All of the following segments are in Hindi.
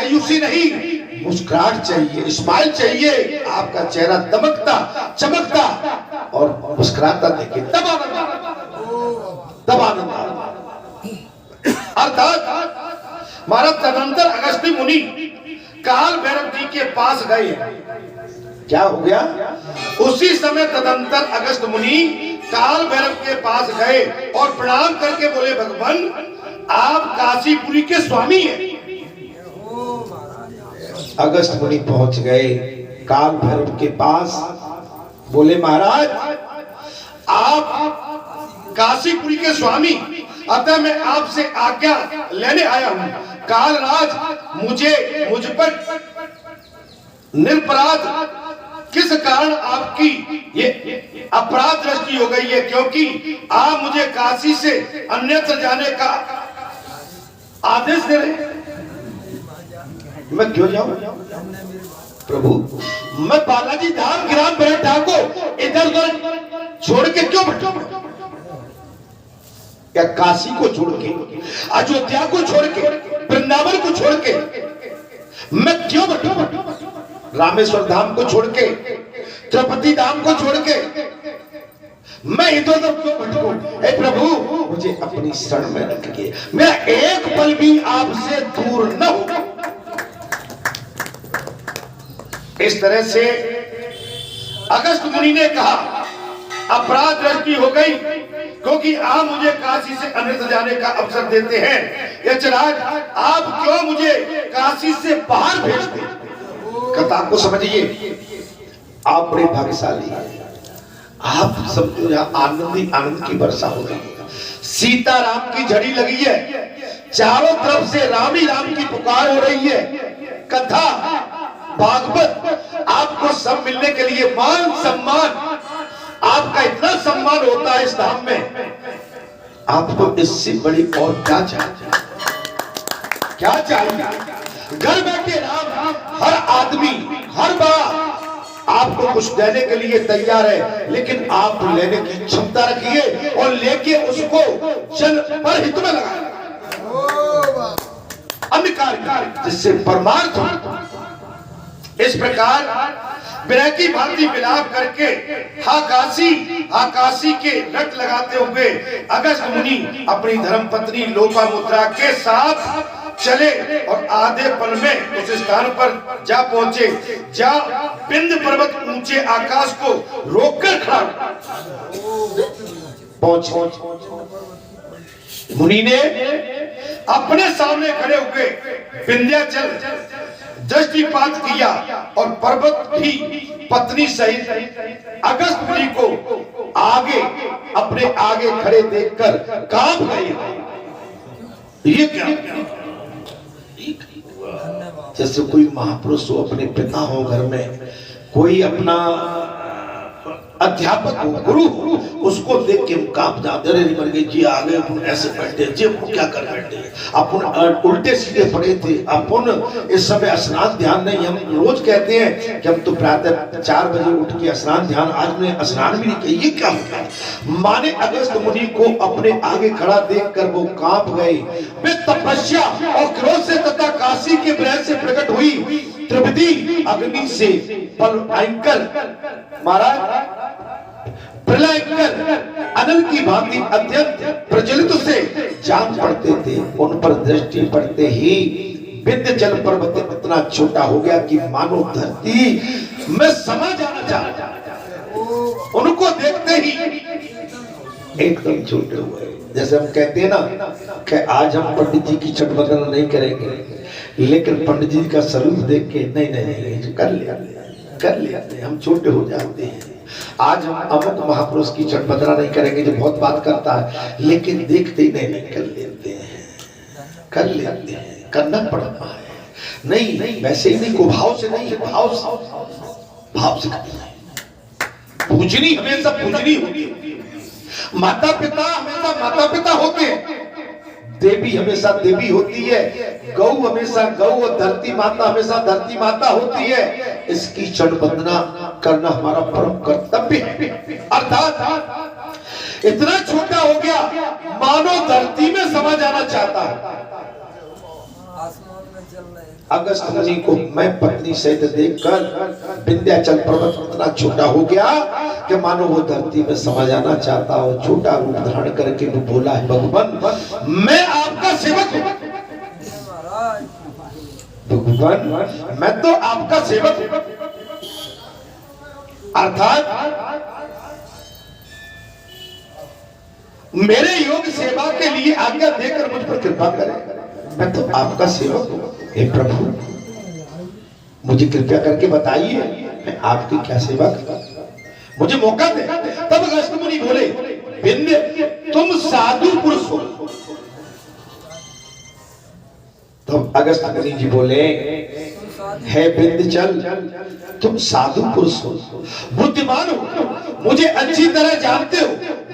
मायूसी नहीं, मुस्कुराहट चाहिए, स्माइल चाहिए। आपका चेहरा दमकता चमकता और मुस्कुराता देखे तब आनंद। अर्थात महाराज तदनंतर अगस्त्य मुनि काल भैरव जी के पास गए। क्या हो गया? उसी समय तदंतर अगस्त मुनि काल भैरव के पास गए और प्रणाम करके बोले, भगवान आप काशीपुरी के स्वामी हैं। अगस्त मुनि पहुंच गए काल भैरव के पास, बोले महाराज आप काशीपुरी के स्वामी, अतः मैं आपसे आज्ञा लेने आया हूं। कालराज मुझ पर निरपराध किस कारण आपकी ये अपराध दृष्टि हो गई है, क्योंकि आप मुझे काशी से अन्यत्र जाने का आदेश दे रहे हैं। मैं क्यों जाऊं प्रभु? मैं बालाजी धाम ग्राम बैठा को इधर उधर छोड़ के क्यों बैठा? क्या काशी को छोड़ के, अयोध्या को छोड़ के, वृंदावन को छोड़ के मैं क्यों बैठा? रामेश्वर धाम को छोड़ के, तिरुपति धाम को छोड़ के मैं इधर उधर क्यों भटकूं? हे प्रभु मुझे अपनी शरण में रखिए, मेरा एक पल भी आपसे दूर न हो। इस तरह से अगस्त मुनि ने कहा अपराध दृष्टि हो गई, क्योंकि आप मुझे काशी से अन्यत्र जाने का अवसर देते हैं। यक्षराज आप क्यों मुझे काशी से बाहर भेजते? कथा को समझिए, आप बड़े भाग्यशाली हैं। आप समझो यहाँ आनंद की वर्षा हो रही है, सीता राम की झड़ी लगी है, चारों तरफ से राम ही राम की पुकार हो रही है। कथा भागवत आपको सब मिलने के लिए मान सम्मान, आपका इतना सम्मान होता है इस धाम में, आपको इससे बड़ी और क्या चाहिए? क्या चाहिए? घर बैठे राम, हर आदमी हर बड़ा आपको कुछ देने के लिए तैयार है, लेकिन आप लेने की क्षमता रखिए और लेके उसको जन पर हित में लगाए, अन्य कार्य जिससे परमार्थ हो। इस प्रकार विरह की भांति विलाप करके आकाशी के रट लगाते हुए अगस्त मुनि अपनी धर्म पत्नी लोपामुद्रा के साथ चले और आधे पल में उस स्थान पर जा पहुंचे जहां बिंद पर्वत ऊंचे आकाश को रोककर खड़ा पहुंचे। मुनि ने अपने सामने खड़े हुए विंध्याचल दृष्टिपात किया और पर्वत भी पत्नी सहित अगस्त मुनि को आगे अपने आगे खड़े देखकर कांप गए। ये क्या? जैसे कोई महापुरुष हो, अपने पिता हो, घर में कोई अपना अध्यापक हो, गुरु हो, उसको देख के कांप जाते, अरे मर गए जी, आ गए अपन ऐसे बैठे जी, अपन क्या कर बैठे, अपन उल्टे सीधे पड़े थे, अपन इस समय स्नान ध्यान नहीं। हम रोज कहते हैं कि हम तो प्रातः 4 बजे उठ के स्नान ध्यान, आज में स्नान भी नहीं किया, ये क्या होता? माने अगस्त मुनि को अपने आगे खड़ा देखकर वो कांप गए। वे तपस्या और क्रोध से तथा काशी के विरह से प्रकट हुई त्रिपदी अग्नि से पल भयंकर महाराज प्रलय कर अनल की भांति अत्यंत प्रज्वलित से जान पड़ते थे। उन पर दृष्टि पड़ते ही विंध्याचल पर्वत इतना छोटा हो गया कि मानो धरती में समा जाना चाहता। उनको देखते ही एकदम छोटे हुए। जैसे हम कहते हैं ना कि आज हम पंडित जी की छठ बंधन नहीं करेंगे, लेकिन पंडित जी का स्वरूप देख के नहीं कर लिया हम छोटे हो जाते हैं। आज हम अमुक महापुरुष की छठ बंधना नहीं करेंगे जो बहुत बात करता है, लेकिन देखते ही नहीं कर लेते हैं, करना पड़ता है। नहीं वैसे ही नहीं, को भाव से नहीं, भाव से करना है। पूजनी हमेशा पूजनी होती है, माता पिता हमेशा माता पिता होते हैं, देवी हमेशा देवी होती है, गौ हमेशा गौ और धरती माता हमेशा धरती माता होती है। इसकी छठ वंदना करना हमारा परम कर्तव्य है। अर्थात इतना छोटा हो गया मानो धरती में समा जाना चाहता है। आसमान में चल रहे अगस्त मुनि को मैं पत्नी सहित देखकर विंध्याचल पर्वत इतना छोटा हो गया कि मानो वो धरती में समा जाना चाहता हो। छोटा रूप धारण करके वो बोला है, भगवान मैं आपका सेवक हूं, भगवान मैं तो आपका सेवक हूं। अर्थात मेरे योग सेवा के लिए आज्ञा देकर मुझ पर कृपा करें। मैं तो आपका सेवक हूं, हे प्रभु मुझे कृपया करके बताइए मैं आपकी क्या सेवा करूं, मुझे मौका दे। तब अगस्त मुनि बोले, विंध्य तुम साधु पुरुष हो। तब अगस्त मुनि जी बोले, है विंध्याचल तुम साधु पुरुष हो, बुद्धिमान हो, मुझे अच्छी तरह जानते हो।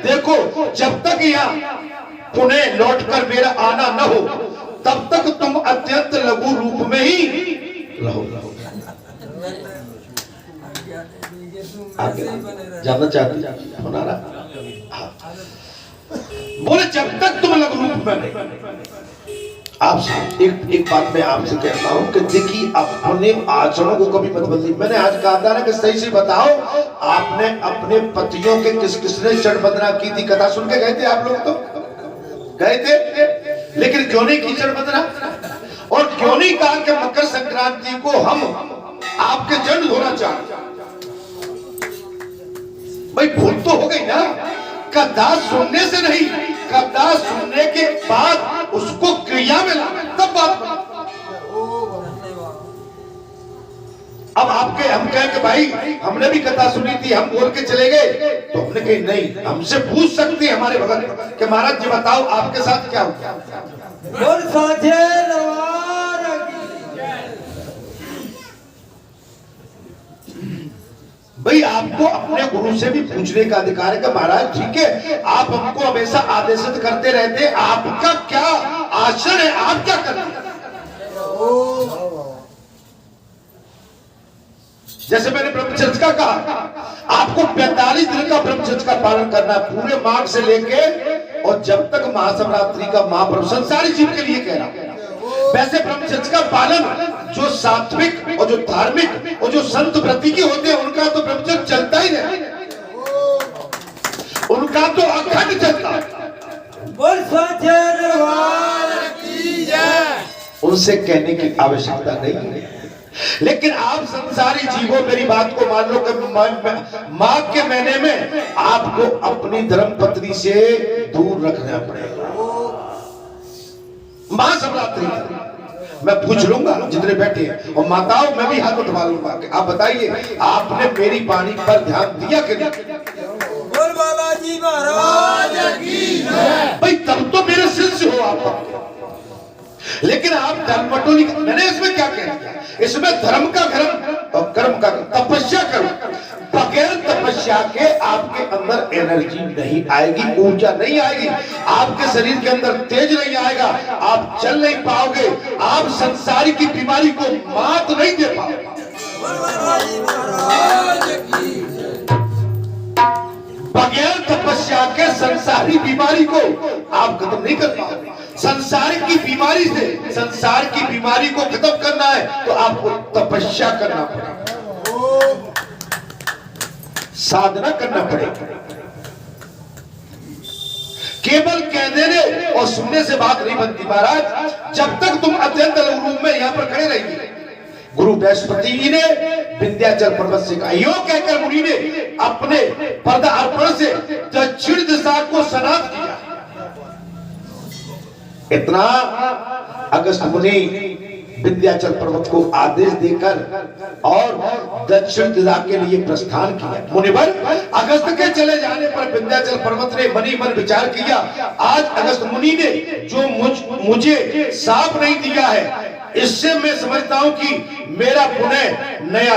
देखो जब तक यहाँ पुणे लौटकर मेरा आना न हो तब तक तुम अत्यंत लघु रूप में ही रहो। जानना चाहते होना रहा। बोले जब तक तुम लघु रूप में नहीं। आपसे एक बात मैं आपसे कहता हूं कि देखिए अपने आचरणों को कभी मत बदलिए। मैंने आज कहा था ना कि सही से बताओ आपने अपने पतियों के किस किसने चढ़ बंदना की थी। कथा सुन के गए थे आप लोग, तो गए थे, लेकिन क्यों नहीं की चढ़ बंदना, और क्यों नहीं कहा कि मकर संक्रांति को हम आपके जन्म होना चाहते। भाई भूल तो हो गई ना, कथा सुनने से नहीं, कथा सुनने के बाद उसको क्रिया में लाना, तब बात बनी। अब आपके हम कहें कि भाई हमने भी कथा सुनी थी, हम बोल के चले गए, तो हमने कही नहीं, हमसे पूछ सकती है हमारे भगत कि महाराज जी बताओ आपके साथ क्या हुआ। भाई आपको अपने गुरु से भी पूछने का अधिकार है कि महाराज ठीक है आप हमको हमेशा आदेशित करते रहते, आपका क्या आचरण है, आप क्या करते हैं। जैसे मैंने ब्रह्मचर्य का कहा, आपको 45 दिन का ब्रह्मचर्य का पालन करना है, पूरे माघ से लेके और जब तक महाशिवरात्रि का महापर्व संसारी जीव के लिए कह रहा। वैसे ब्रह्मचर्य का पालन जो सात्विक और जो धार्मिक और जो संत व्रती के होते हैं उनका तो ब्रह्मचर्य चलता ही नहीं, उनका तो अखंड चलता है। उनसे कहने की आवश्यकता नहीं है। लेकिन आप संसारी जीवों मेरी बात को मान लो कि माघ के महीने में आपको अपनी धर्म पत्नी से दूर रखना पड़ेगा। महाशिवरात्रि मैं पूछ लूंगा जितने बैठे हैं, और माताओं मैं भी हाथ उठवा लूंगा कि आप बताइए आपने मेरी वाणी पर ध्यान दिया कि नहीं। बालाजी महाराज की जय। भाई तब तो मेरे शिष्य हो आप। लेकिन आप धर्मपटोली, मैंने इसमें क्या कह दिया, इसमें धर्म का धर्म और कर्म का तपस्या करो। बगैर तपस्या के आपके अंदर एनर्जी नहीं आएगी, ऊर्जा नहीं आएगी, आपके शरीर के अंदर तेज नहीं आएगा, आप चल नहीं पाओगे, आप संसारी की बीमारी को मात नहीं दे पाओगे। बगैर तपस्या के संसारी बीमारी को आप खत्म नहीं कर पाओगे। संसार की बीमारी से संसार की बीमारी को खत्म करना है तो आपको तपस्या करना पड़ेगा, साधना करना पड़ेगा। केवल कह देने और सुनने से बात नहीं बनती महाराज। जब तक तुम अत्यंत रूप में यहाँ पर खड़े रहेंगे, गुरु बृहस्पति जी ने विंध्याचल पर्वत से कहा, यो कहकर मुनि ने अपने पदार्पण से दक्षिण दिशा को सनात किया। इतना अगस्त मुनि विंध्याचल पर्वत को आदेश देकर और दक्षिण दिशा के लिए प्रस्थान किया। मुनिवर अगस्त के चले जाने पर विंध्याचल पर्वत ने मनी मन विचार किया, आज अगस्त मुनि ने जो मुझे साफ नहीं दिया है, इससे मैं समझता हूं कि मेरा पुनः नया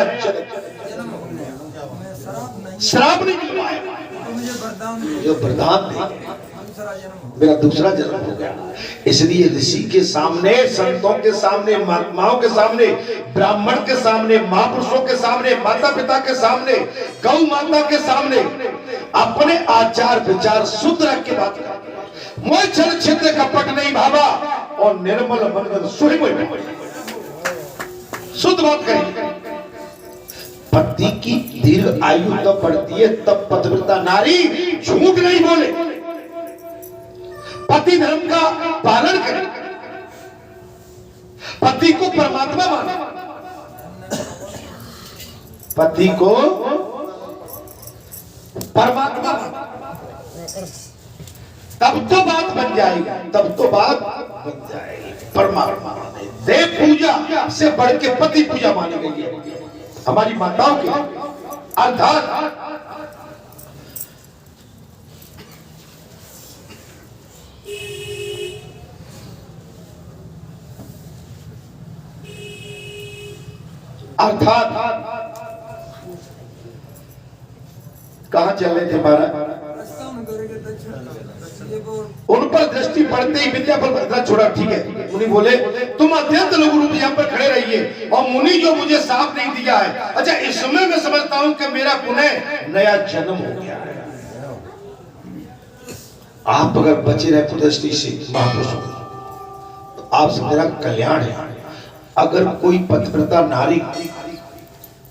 श्राप नहीं मिल पाएगा, जो वरदान दे मेरा दूसरा जन्म हो गया। इसलिए ऋषि के सामने, संतों के सामने, महात्माओं के सामने, ब्राह्मण के सामने, महापुरुषों के सामने, माता पिता के सामने, गौ माता के सामने अपने आचार विचार शुद्ध रख के बात कर। मोह छल छिद्र कपट नहीं भावा और निर्मल मन सुहि मोहि। शुद्ध बात करिए। पति की दीर्घ आयु तब बढ़ती है तब पतिव्रता नारी झूठ नहीं बोले, पति धर्म का पालन करे, पति को परमात्मा माने, पति को परमात्मा माने, तब तो बात बन जाएगी, तब तो बात बन जाएगी। परमात्मा माने, देव पूजा से बढ़ के पति पूजा मानी गई है हमारी माताओं के। अर्थात कहां चल रहे थे महाराज? उन पर दृष्टि पड़ते ही विद्या पर छोड़ा। ठीक है, मुनि बोले तुम अत्यंत लघु रूप यहाँ पर खड़े रहिए और मुनि जो मुझे साफ नहीं दिया है। अच्छा, इस समय मैं समझता हूं कि मेरा पुनः नया जन्म हो गया है। आप अगर बचे रहे कुदृष्टि से महापुरुषों तो आपसे मेरा कल्याण है। अगर कोई पतिव्रता नारी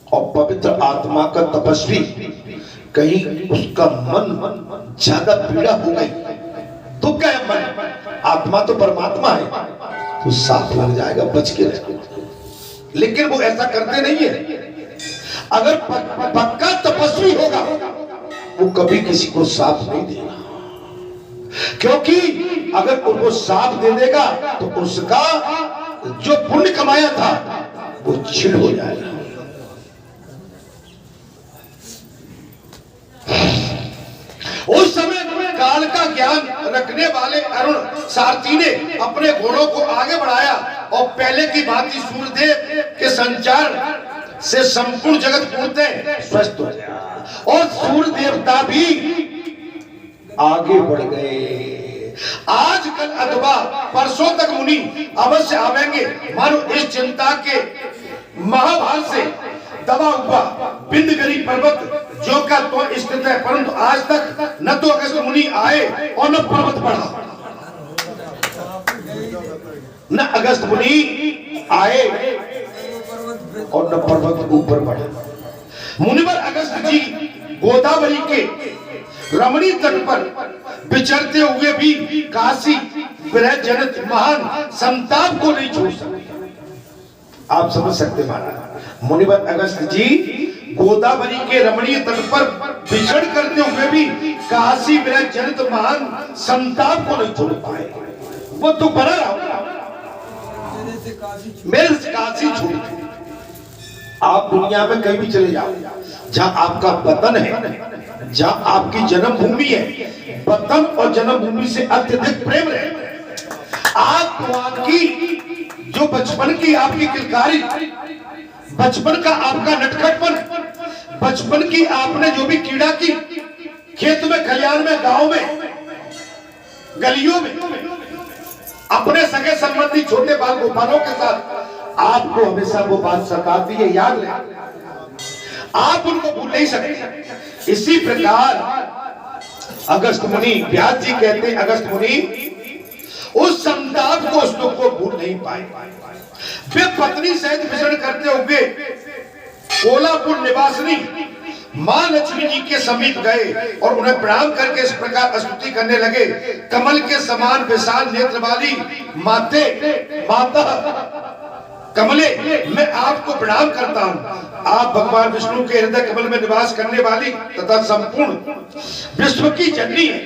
और पवित्र आत्मा का तपस्वी कहीं उसका मन ज्यादा पीड़ा हो गई, दुख है मन, आत्मा तो परमात्मा है, तो साफ लग जाएगा, बच के रहे। लेकिन वो ऐसा करते नहीं है। अगर पक्का तपस्वी होगा वो कभी किसी को साफ नहीं देगा, क्योंकि अगर उनको साफ दे देगा तो उसका जो पुण्य कमाया था वो छिड़ हो जाएगा। उस समय काल का ज्ञान रखने वाले अरुण सारथी ने अपने घोड़ों को आगे बढ़ाया और पहले की भांति सूर्यदेव के संचार से संपूर्ण जगत पूर्णतः स्वस्थ हो गया और सूर्य देवता भी आगे बढ़ गए। आज कल अथवा परसों तक मुनि अवश्य आवेंगे। मानो इस चिंता के महाभार से दबा हुआ बिंदगिरी पर्वत जो का तो स्थित है, परंतु आज तक न तो अगस्त मुनि आए और न पर्वत बढ़ा, न अगस्त मुनि आए और न पर्वत ऊपर बढ़ा। मुनिवर अगस्त जी गोदावरी के रमणी तट पर विचरते हुए भी काशी विरह जनित महान संताप को नहीं छोड़ सकते। आप समझ सकते महाराज, मुनिवर अगस्त जी गोदावरी के रमणीय तट पर विचरण करते हुए भी काशी विरह जनित महान संताप को नहीं छोड़ पाए। वो तो बना रहा मेरे से काशी छोड़। आप दुनिया में कहीं भी चले जाओ, जहां आपका वतन है, जहां आपकी जन्मभूमि है, वतन और जन्मभूमि से अत्यधिक प्रेम है। आप वहां की जो बचपन की आपकी किलकारी, बचपन का आपका नटखटपन, बचपन की आपने जो भी कीड़ा की खेत में, खलियान में, गांव में, गलियों में अपने सगे संबंधी छोटे बाल गोपालों के साथ आपको हमेशा वो बात सताती है, याद रहे, आप उनको भूल नहीं सकते। इसी प्रकार अगस्त मुनि, व्यास जी कहते हैं अगस्त मुनि उस संताप को, उस दुख को भूल नहीं पाए। वे पत्नी सहित विचरण करते हुए कोलापुर निवासिनी मां लक्ष्मी जी के समीप गए और उन्हें प्रणाम करके इस प्रकार स्तुति करने लगे। कमल के समान विशाल नेत्र वाली माता कमले, मैं आपको प्रणाम करता हूँ। आप भगवान विष्णु के हृदय कमल में निवास करने वाली तथा संपूर्ण विश्व की जननी है।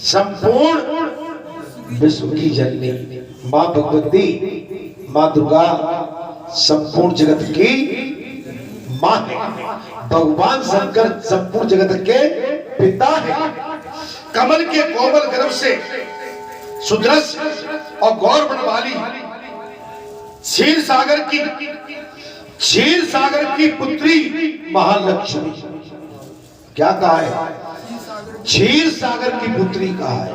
संपूर्ण विश्व की जननी मां भगवती, मां दुर्गा संपूर्ण जगत की मां है। भगवान शंकर संपूर्ण जगत के पिता है। कमल के कोमल गर्भ से सुदृश और गौरवर्ण वाली क्षीर सागर की पुत्री महालक्ष्मी, क्या कहा है? क्षीर सागर की पुत्री कहा है।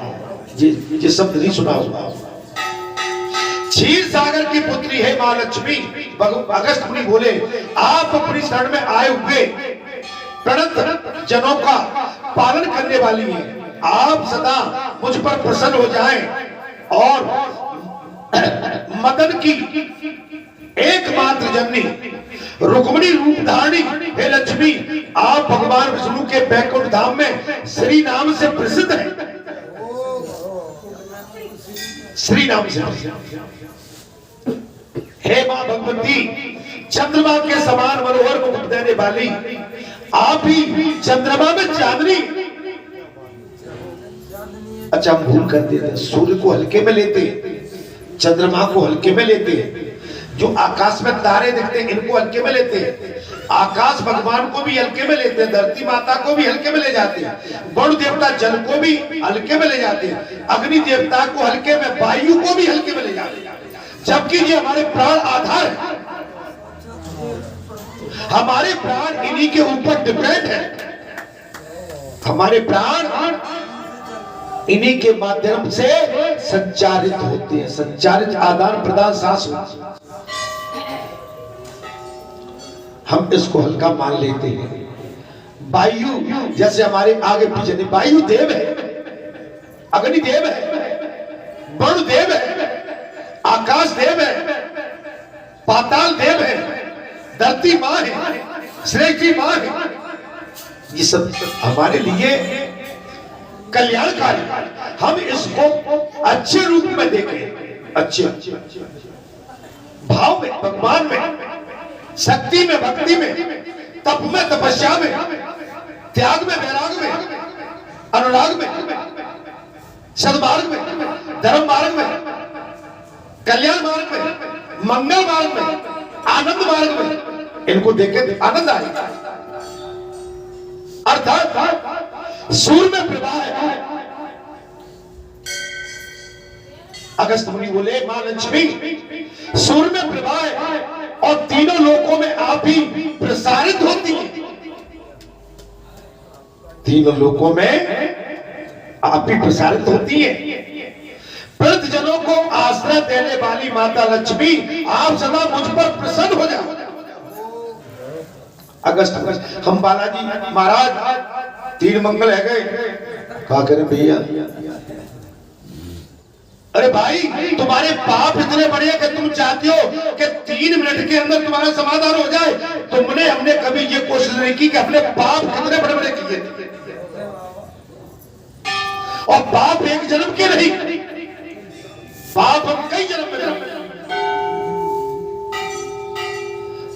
ये शब्द नहीं सुना होगा। क्षीर सागर की पुत्री है महालक्ष्मी। अगस्त मुनि बोले आप अपनी शरण में आए हुए प्रणत जनों का पालन करने वाली हैं। आप सदा मुझ पर प्रसन्न हो जाएं और मदन की रुक्मिणी रूप धारणी हे लक्ष्मी, आप भगवान विष्णु के बैकुंठ धाम में श्री नाम से प्रसिद्ध हैं। श्री नाम से। हे मां भगवती, चंद्रमा के समान मनोहर मुकुट देने वाली, आप ही चंद्रमा में चांदनी। अच्छा, हम भूल करते थे, सूर्य को हल्के में लेते, चंद्रमा को हल्के में लेते, जो आकाश में तारे दिखते हैं इनको हल्के में लेते हैं, आकाश भगवान को भी हल्के में लेते हैं, धरती माता को भी हल्के में ले जाते हैं, वरुण देवता जल को भी हल्के में ले जाते हैं, अग्नि देवता को हल्के में, वायु को भी हल्के में ले जाते हैं, जबकि ये हमारे प्राण आधार है, हमारे प्राण इन्हीं के ऊपर डिपेंड है, हमारे प्राण इन्हीं के माध्यम से संचारित होते हैं, संचारित आदान प्रदान सांस होती है। हम इसको हल्का मान लेते हैं। वायु जैसे हमारे आगे पीछे नहीं, वायु देव है, अग्नि देव है, वरुण देव है, आकाश देव है, पाताल देव है, धरती मां है, सृष्टि मां है। ये सब हमारे लिए कल्याणकारी। हम इसको अच्छे रूप में देखें, अच्छे भाव में, भगवान में, शक्ति में, भक्ति में, तप में, तपस्या में, त्याग में, वैराग में, अनुराग में, सद्मार्ग में, धर्म मार्ग में, कल्याण मार्ग में, मंगल मार्ग में, आनंद मार्ग में, इनको देखे आनंद आएगा। अर्थात सूर्य में प्रभा है। अगस्त मुनि बोले, मां लक्ष्मी सूर्य में प्रभा है और तीनों लोकों में आप ही प्रसारित होती है, तीनों लोकों में आप ही प्रसारित होती है। वृद्ध जनों को आश्रय देने वाली माता लक्ष्मी, आप सदा मुझ पर प्रसन्न हो जाओ। अगस्त हम बालाजी महाराज 3 मंगल है गए, क्या करें भैया? अरे भाई, तुम्हारे पाप इतने बड़े हैं कि तुम चाहते हो कि 3 मिनट के अंदर तुम्हारा समाधान हो जाए। हमने कभी ये कोशिश नहीं की कि अपने पाप कितने बड़े बड़े किए, और पाप एक जन्म के नहीं, पाप हम कई जन्म में करते हैं।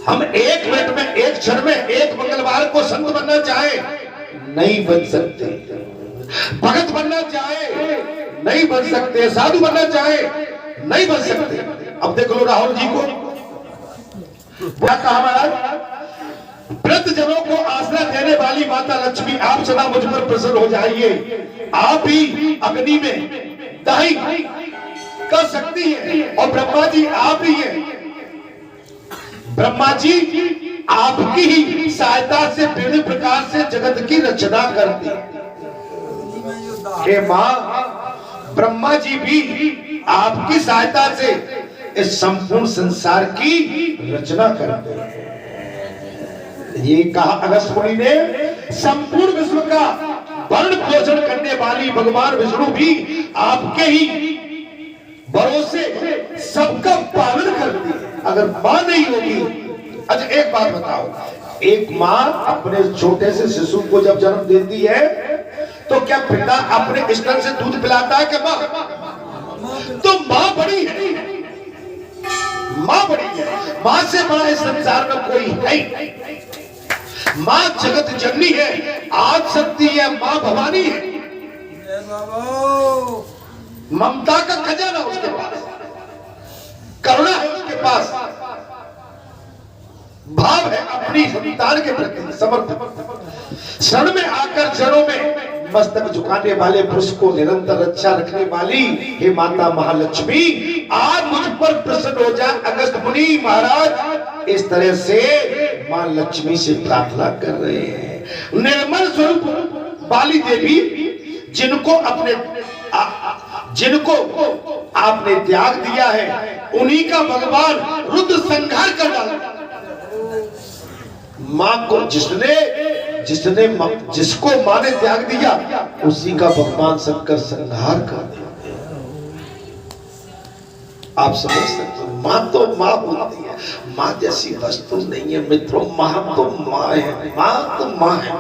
हम 1 मिनट में, 1 क्षण में, 1 मंगलवार को संत बनना चाहे नहीं बन सकते, भगत बनना चाहे नहीं बन सकते, साधु बनना चाहे नहीं बन सकते। अब देख लो राहुल जी को क्या कहा महाराज, वृद्ध जनों को आश्रय देने वाली माता लक्ष्मी, आप सदा मुझ पर प्रसन्न हो जाइए। आप ही अग्नि में दाही कर सकती है और ब्रह्मा जी आप ही है। ब्रह्मा जी आपकी ही सहायता से विभिन्न प्रकार से जगत की रचना करती है। मां, ब्रह्मा जी भी आपकी सहायता से इस संपूर्ण संसार की रचना करते हैं। ये कहा अगस्त मुनि ने, संपूर्ण विश्व का वर्ण पोषण करने वाली भगवान विष्णु भी आपके ही भरोसे सबका पालन करती है। अगर मां नहीं होगी, अच्छा एक बात बताओ, एक मां अपने छोटे से शिशु को जब जन्म देती है तो क्या पिता अपने स्तन से दूध पिलाता है कि मां? तो मां बड़ी है, मां बड़ी है, मां से बड़ा इस संसार में कोई नहीं। मां जगत जननी है, आज शक्ति है, मां भवानी है, ममता का खजाना उसके पास, करुणा है उसके पास, भाव है अपनी संतान के प्रति समर्पित। क्षण में आकर जड़ों में मस्तक झुकाने वाले पुरुष को निरंतर रक्षा रखने वाली हे माता महालक्ष्मी, आज मुझ पर प्रसन्न हो जा। अगस्त मुनि महाराज इस तरह से मां लक्ष्मी से प्रार्थना कर रहे हैं। निर्मल स्वरूप वाली देवी, जिनको आपने त्याग दिया है, उन्हीं का भगवान रुद्र संहार कर डाला। मां को जिसको मां ने त्याग दिया, उसी का भगवान शंकर संहार कर दिया। आप समझ सकते हो, माँ तो माँ होती है, माँ जैसी वस्तु नहीं है मित्रों। माँ तो माँ है, माँ तो माँ है।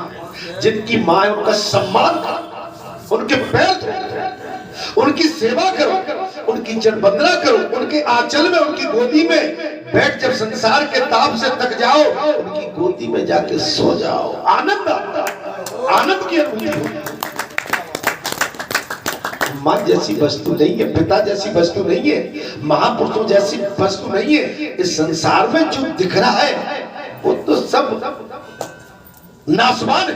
जिनकी माँ है उनका सम्मान करो, उनके पैर धो, उनकी सेवा करो, उनकी जड़बंदना करो, उनके आंचल में, उनकी गोदी में बैठ, जब संसार के ताप से थक जाओ उनकी गोदी में जाके सो जाओ, आनंद आता, आनंद की अनुभूति होती है। माँ जैसी वस्तु नहीं है, पिता जैसी वस्तु नहीं है, महापुरुषों जैसी वस्तु नहीं है। इस संसार में जो दिख रहा है वो तो सब नासवान है।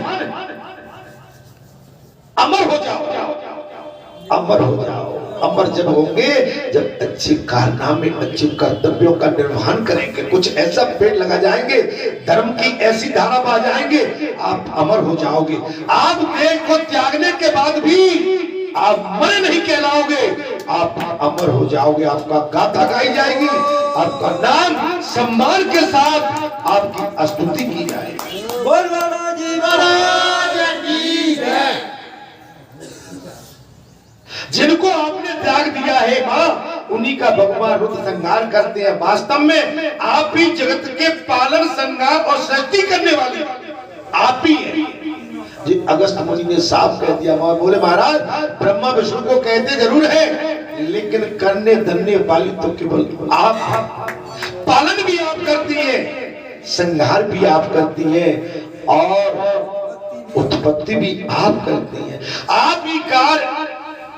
अमर हो जाओ, अमर हो जाओ। अमर जब होंगे जब अच्छे कारनामे, अच्छे कर्तव्यों का निर्वहन करेंगे, कुछ ऐसा पेड़ लगा जाएंगे, धर्म की ऐसी धारा बहा जाएंगे, आप अमर हो जाओगे। आप देह को त्यागने के बाद भी आप मरे नहीं कहलाओगे, आप अमर हो जाओगे। आपका गाथा गाई जाएगी, आपका नाम सम्मान के साथ आपकी स्तुति की जाएगी। बोल बाबा जी महाराज की जय। जिनको आपने त्याग दिया है माँ, उन्हीं का भगवान रुद्र संहार करते हैं। वास्तव में आप ही जगत के पालन, संहार और सृष्टि करने वाले आप ही हैं। जी अगस्त मुनि ने साफ कह दिया, बोले महाराज ब्रह्मा विष्णु को कहते जरूर है, लेकिन करने धरने वाली तो केवल आप। पालन भी आप करती हैं, संहार भी आप करती हैं और उत्पत्ति भी आप करती हैं। आप ही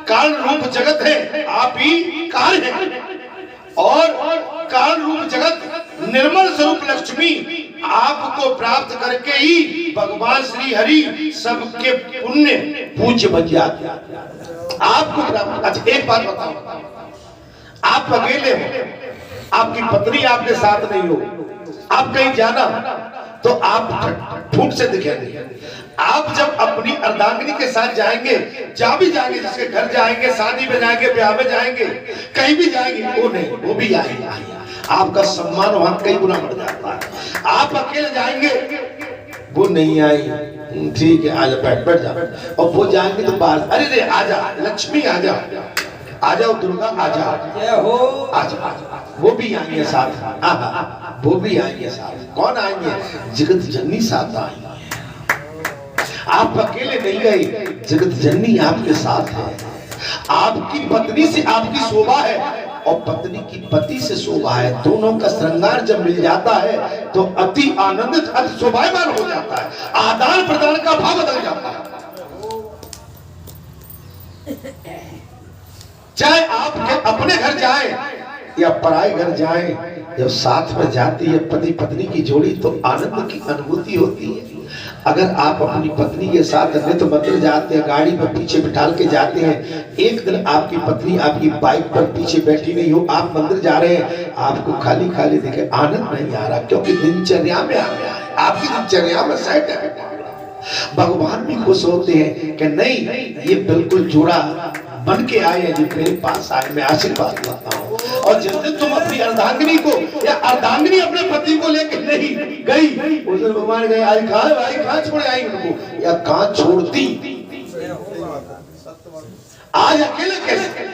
काल रूप जगत है, आप ही काल हैं और काल रूप जगत निर्मल स्वरूप लक्ष्मी आपको प्राप्त करके ही भगवान श्री हरि सबके पुण्य पूज्य बन जाते हैं। आपको प्राप्त। अच्छा एक बात बताओ, आप अकेले हो, आपकी पत्नी आपके साथ नहीं हो, आप कहीं जाना तो आप ठूठ से दिखेंगे। आप जब अपनी अर्धांगिनी के साथ जाएंगे, जहां भी जाएंगे, जिसके घर जाएंगे, शादी में जाएंगे, ब्याह में जाएंगे, कहीं भी जाएंगे, वो नहीं, वो भी आएंगे। आपका सम्मान वहां कई गुना बढ़ जाता है। आप अकेले जाएंगे, वो नहीं आई, ठीक है आजा, बैठ जा, और वो जाएंगे तो बाहर, अरे रे आजा लक्ष्मी, आजा आ जाओ दुर्गा, आजा आजा, वो भी आएंगे साथ। वो भी आएंगे साथ। कौन आएंगे? जगत जननी साथ आएंगे। आप अकेले नहीं गए, जगत जननी आपके साथ है। आपकी पत्नी से आपकी शोभा है और पत्नी की पति से शोभा है। दोनों का श्रृंगार जब मिल जाता है तो अति आनंदित, अति शोभायमान हो जाता है। आदान प्रदान का भाव बदल जाता है। चाहे आप अपने घर जाए या पराए घर जाए, जब साथ में जाती है पति पत्नी की जोड़ी तो आनंद की अनुभूति होती है। अगर आप अपनी पत्नी के साथ नित्य मंदिर जाते हैं, गाड़ी में पीछे बिठा के जाते हैं, एक दिन आपकी पत्नी आपकी बाइक पर पीछे बैठी नहीं हो, आप मंदिर जा रहे हैं, आपको खाली खाली देखे आनंद नहीं आ रहा, क्योंकि दिनचर्या में आ गया है, आपकी दिनचर्या में सेट है। भगवान भी खुश होते हैं कि नहीं ये बिल्कुल जुड़ा बन के आए हैं, जो मेरे पास आए, मैं आशीर्वाद देता हूँ। और जिस दिन तुम अपनी अर्धांगिनी को या अर्धांगिनी अपने पति को लेकर नहीं गई, उस दिन भगवान गए, आज कहाँ भाई, कहाँ छोड़े आई उनको, या कहाँ छोड़ती, आज अकेले कैसे?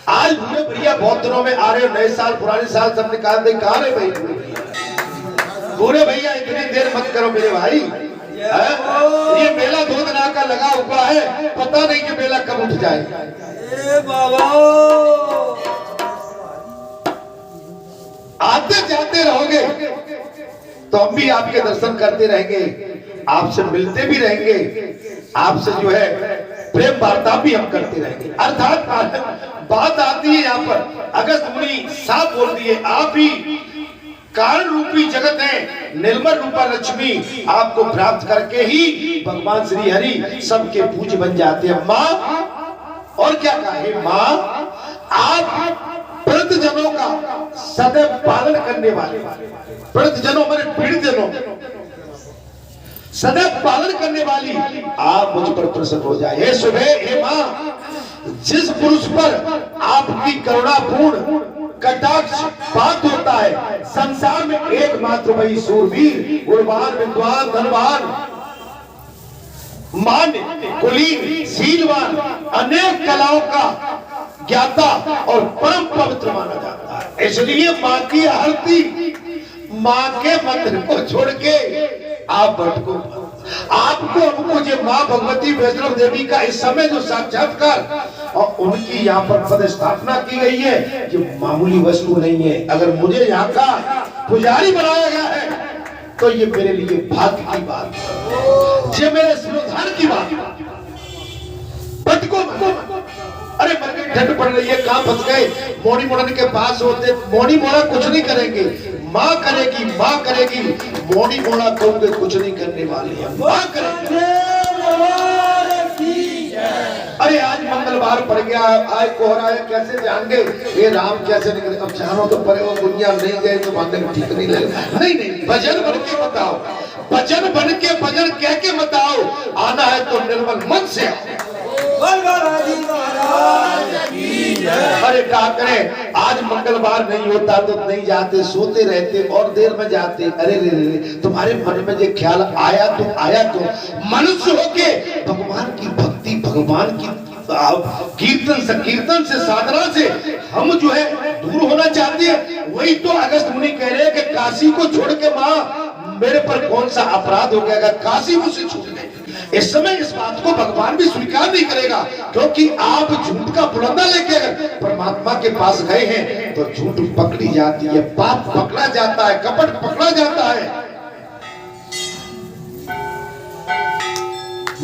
आज बूढ़े भैया बहुत दिनों में आ रहे हो, नए साल पुराने साल सब निकाल दे, कहाँ रहे भाई बूढ़े भैया? इतनी देर मत करो मेरे भाई, ये मेला 2 दिन का लगा हुआ है, पता नहीं कि मेला कब उठ जाए। बाबा आते जाते रहोगे तो हम भी आपके दर्शन करते रहेंगे, आपसे मिलते भी रहेंगे, आपसे जो है प्रेम वार्ता भी हम करते रहेंगे। अर्थात बात आती है यहाँ पर, अगस्त मुनि साफ बोल दिए, आप ही कारण रूपी जगत है, निर्मल रूपा लक्ष्मी आपको प्राप्त करके ही भगवान श्री हरि सबके पूज्य बन जाते हैं। माँ और क्या कहे, माँ आप वृद्धजनों का सदैव पालन करने वाले, वृद्धजनों हमारे पीड़ित जनों सदैव पालन करने वाली, आप मुझ पर प्रसन्न हो जाए। हे सुबह, हे माँ, जिस पुरुष पर आपकी करुणापूर्ण कटाक्ष बात होता है, संसार में एकमात्र वही सूरवीर, गुणवान, विद्वान, धनवान, मान्य, कुलीन, शीलवान, अनेक कलाओं का ज्ञाता और परम पवित्र माना जाता है। इसलिए माँ की आरती, माँ के मंदिर को छोड़ के आप भटको। आपको हमको जो माँ भगवती वैष्णव देवी का इस समय जो साक्षात्कार और उनकी यहाँ पर पद स्थापना की गई है, जो मामूली वस्तु नहीं है। अगर मुझे यहाँ का पुजारी बनाया गया है तो ये मेरे लिए भाग्य की बात है, ये मेरे सिरोधार की बात है। भटको अरे ठंड पड़ रही है, कहां फंस गए? मोड़ी मोड़न के पास होते, मोड़ी मोड़ा कुछ नहीं करेंगे, माँ करेगी, माँ करेगी। मोड़ी मोड़ा कहोगे कुछ नहीं करने वाली है, माँ करेगी। अरे आज मंगलवार पड़ गया, आज कोहरा है, कैसे जान गए? ये राम कैसे निकले? अब जानो तो परे वो दुनिया नहीं गए तो मानने को ठीक नहीं लगे। नहीं, भजन बन के बताओ, भजन बन के, भजन कह के बताओ। आना है तो निर्मल मन से आओ। अरे क्या करें, आज मंगलवार नहीं होता तो नहीं जाते, सोते रहते और देर में जाते। अरे रे, तुम्हारे मन में जो ख्याल आया तो मनुष्य होके भगवान की भक्ति, भगवान की कीर्तन से, साधना से हम जो है दूर होना चाहते हैं। वही तो अगस्त मुनि कह रहे हैं कि काशी को छोड़ के माँ मेरे पर कौन सा अपराध हो गया, काशी मुझसे छूट गई। इस समय इस बात को भगवान भी स्वीकार नहीं करेगा, क्योंकि आप झूठ का बुलंदा लेके अगर परमात्मा के पास गए हैं तो झूठ पकड़ी जाती है, पाप पकड़ा जाता है, कपट पकड़ा जाता है।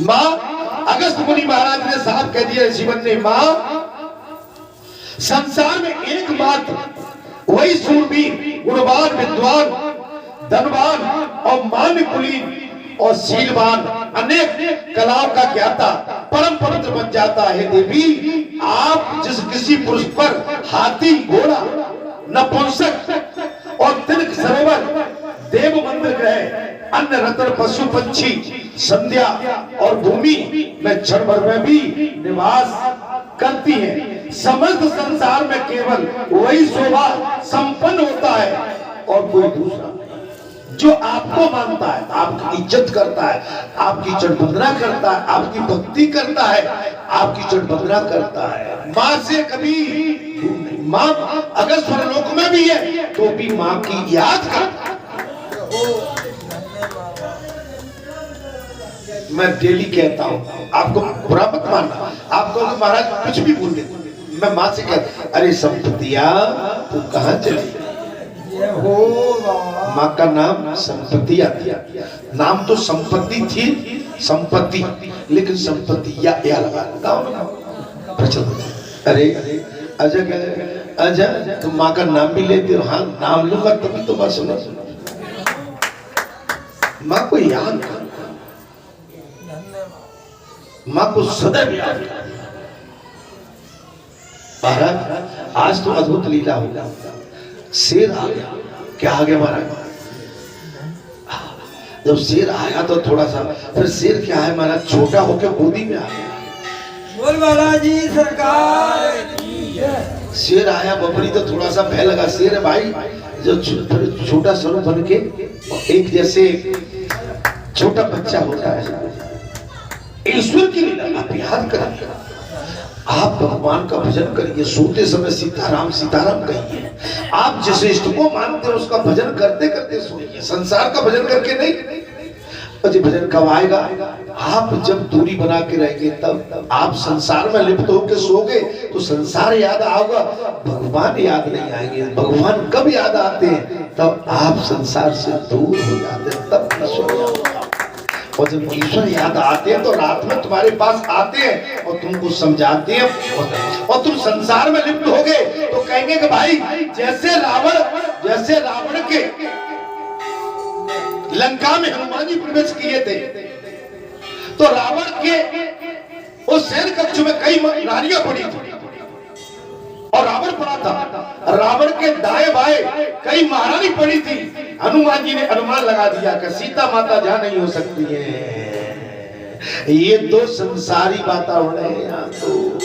माँ अगस्त मुनि महाराज ने साफ कह दिया जीवन ने, माँ संसार में एकमात्र वही सूरवीर, गुणवान, विद्वान, धनवान और मान्य कुलीन और शीलवान, अनेक कलाओं का ज्ञाता, परम पवित्र बन जाता है। देवी आप जिस किसी पुरुष पर हाथी, घोड़ा, नपुंसक और तिलक सरोवर, देव मंदिर ग्रह, अन्य रत्न, पशु पक्षी, संध्या और भूमि में क्षण भर में भी निवास करती है। समस्त संसार में केवल वही शोभा संपन्न होता है और कोई दूसरा जो आपको मानता है, आपकी इज्जत करता है, आपकी चढ़-बंदना करता है, आपकी भक्ति करता है, आपकी चढ़-बंदना करता है। माँ से कभी, माँ अगर स्वर्गलोक में भी है तो भी माँ की याद करता है। मैं डेली कहता हूँ, आपको बुरा मत मानना। आपको महाराज कुछ भी बोल देते, मैं माँ से कहता, अरे संपत्तियाँ तू कहाँ चली? माँ का नाम संपत्तियाँ थी, नाम तो संपत्ति थी, संपत्ति, लेकिन संपत्ति या लगा प्रचलित। अरे अजय तुम माँ का नाम भी लेते हो? हाँ, नाम लूंगा तभी तो मैं सुना। माँ को याद कर, माँ को सदैव याद कर। महाराज आज तो अद्भुत लीला होगा, शेर आ गया। क्या आ गया महाराज? जब शेर आया तो थोड़ा सा, फिर शेर क्या है महाराज, छोटा होकर गोदी में आ गया। बोल महाराज जी सरकार। शेर आया, बबरी तो थोड़ा सा भय लगा। शेर है भाई जो छोटा स्वरूप बन के एक जैसे छोटा बच्चा होता है। ईश्वर की लीला आप याद करिए, आप भगवान का भजन करिए, सोते समय सीताराम सीताराम कहिए। आप जिस इष्ट को मानते हो उसका भजन करते करते सोइए, संसार का भजन करके नहीं। अजय भजन कब आएगा? आप जब दूरी बना के रहेंगे तब। आप संसार में लिप्त होकर सोगे तो संसार याद आओगा, भगवान याद नहीं आएंगे। भगवान कब याद आते हैं? तब आप संसार से दूर हो जाते हैं, तब ईश्वर याद आता है। और जब ईश्वर याद आते हैं तो रात में तुम्हारे पास आते हैं और तुमको समझाते हैं, और तुम संसार में लिप्त हो गए तो कहेंगे कि भाई जैसे रावण के लंका में हनुमान जी प्रवेश किए थे तो रावण के उस शयन कक्ष में कई नारियां पड़ी थी और रावण पड़ा था। रावण के दाएं बाएं कई महारानी पड़ी थी। हनुमान जी ने अनुमान लगा दिया कि सीता माता जहां नहीं हो सकती है। ये तो संसारी वातावरण है, यहाँ तो